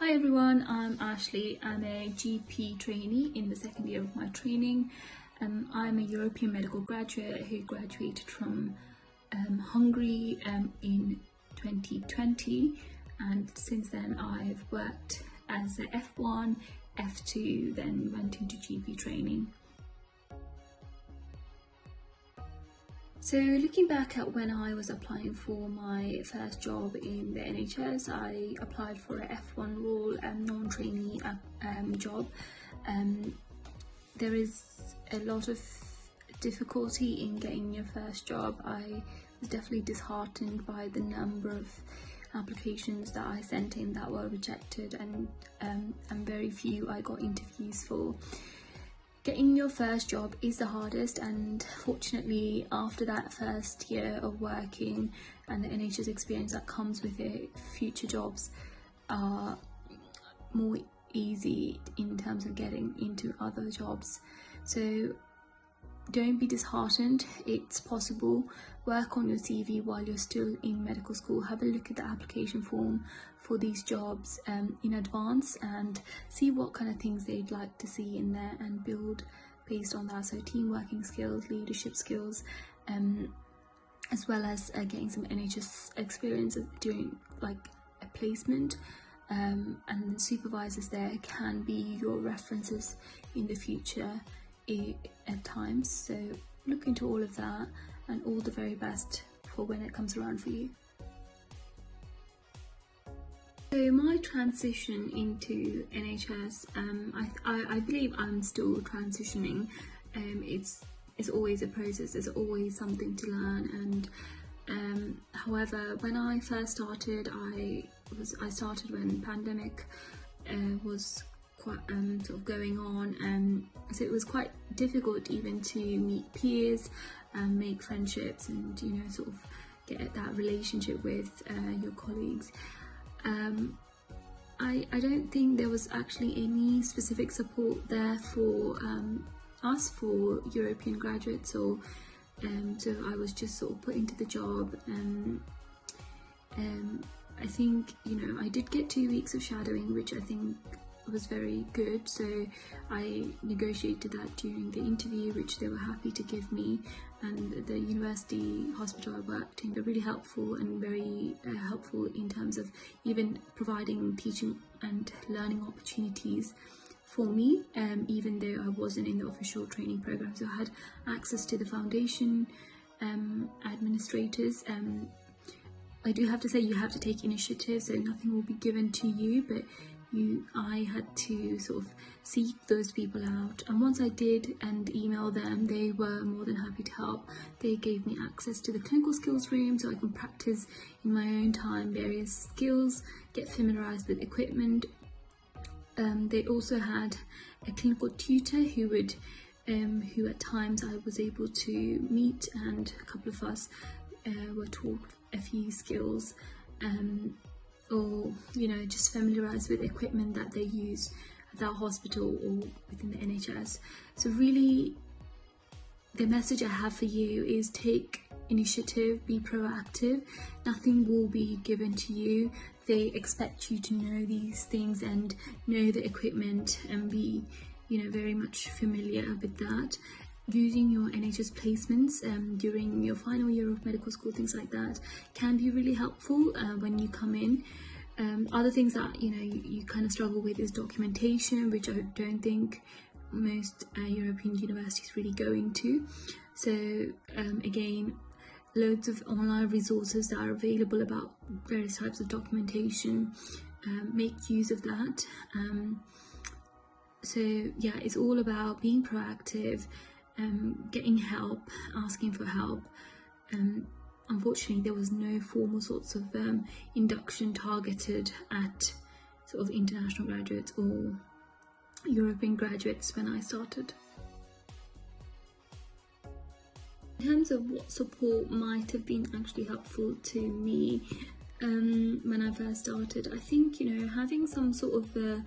Hi everyone, I'm Ashley. I'm a GP trainee in the second year of my training. I'm a European medical graduate who graduated from Hungary in 2020, and since then I've worked as a F1, F2, then went into GP training. So looking back at when I was applying for my first job in the NHS, I applied for a F1 role and non-trainee job. There is a lot of difficulty in getting your first job. I was definitely disheartened by the number of applications that I sent in that were rejected, and very few I got interviews for. Getting your first job is the hardest, and fortunately after that first year of working and the NHS experience that comes with it, future jobs are more easy in terms of getting into other jobs. So don't be disheartened, it's possible. Work on your CV while you're still in medical school. Have a look at the application form for these jobs in advance and see what kind of things they'd like to see in there and build based on that. So team working skills, leadership skills, as well as getting some NHS experience doing like a placement, and the supervisors there can be your references in the future at times. So look into all of that, and all the very best for when it comes around for you. So my transition into NHS, I believe I'm still transitioning. It's always a process, there's always something to learn, and however, when I first started, I started when pandemic was quite sort of going on, so it was quite difficult even to meet peers and make friendships and sort of get that relationship with your colleagues. I don't think there was actually any specific support there for us, for European graduates, or so I was just sort of put into the job. I think I did get 2 weeks of shadowing, which I think was very good, so I negotiated that during the interview, which they were happy to give me, and the university hospital I worked in were really helpful and very helpful in terms of even providing teaching and learning opportunities for me, even though I wasn't in the official training program. So I had access to the foundation administrators. I do have to say, you have to take initiative, so nothing will be given to you, but I had to sort of seek those people out, and once I did and email them, they were more than happy to help. They gave me access to the clinical skills room so I can practice in my own time various skills, get familiarised with equipment. They also had a clinical tutor who at times I was able to meet, and a couple of us were taught a few skills, or just familiarised with equipment that they use at that hospital or within the NHS. So really, the message I have for you is take initiative, be proactive. Nothing will be given to you. They expect you to know these things and know the equipment and be very much familiar with that. Using your NHS placements during your final year of medical school, things like that, can be really helpful when you come in. Other things that you kind of struggle with is documentation, which I don't think most European universities really go into. So again, loads of online resources that are available about various types of documentation. Make use of that. So yeah, it's all about being proactive, getting help, asking for help. Unfortunately, there was no formal sorts of induction targeted at sort of international graduates or European graduates when I started. In terms of what support might have been actually helpful to me when I first started, I think having some sort of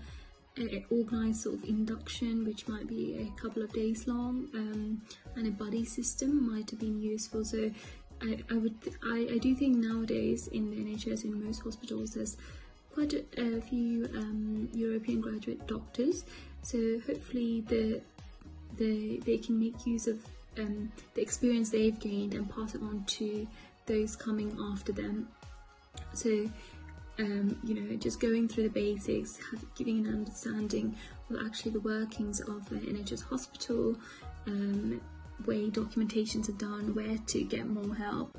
organised sort of induction, which might be a couple of days long, and a buddy system might have been useful. So I do think nowadays in the NHS, in most hospitals, there's quite a few European graduate doctors, so hopefully they can make use of the experience they've gained and pass it on to those coming after them. So just going through the basics, giving an understanding of actually the workings of an NHS hospital, way documentations are done, where to get more help,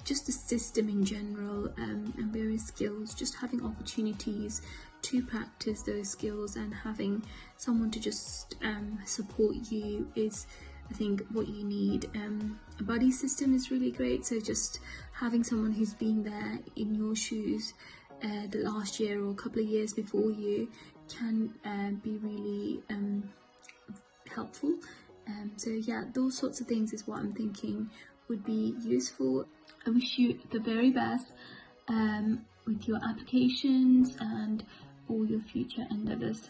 just the system in general, and various skills, just having opportunities to practice those skills and having someone to just support you is, I think, what you need. A buddy system is really great, so just having someone who's been there in your shoes the last year or a couple of years before you can be really helpful. So yeah, those sorts of things is what I'm thinking would be useful. I wish you the very best with your applications and all your future endeavours.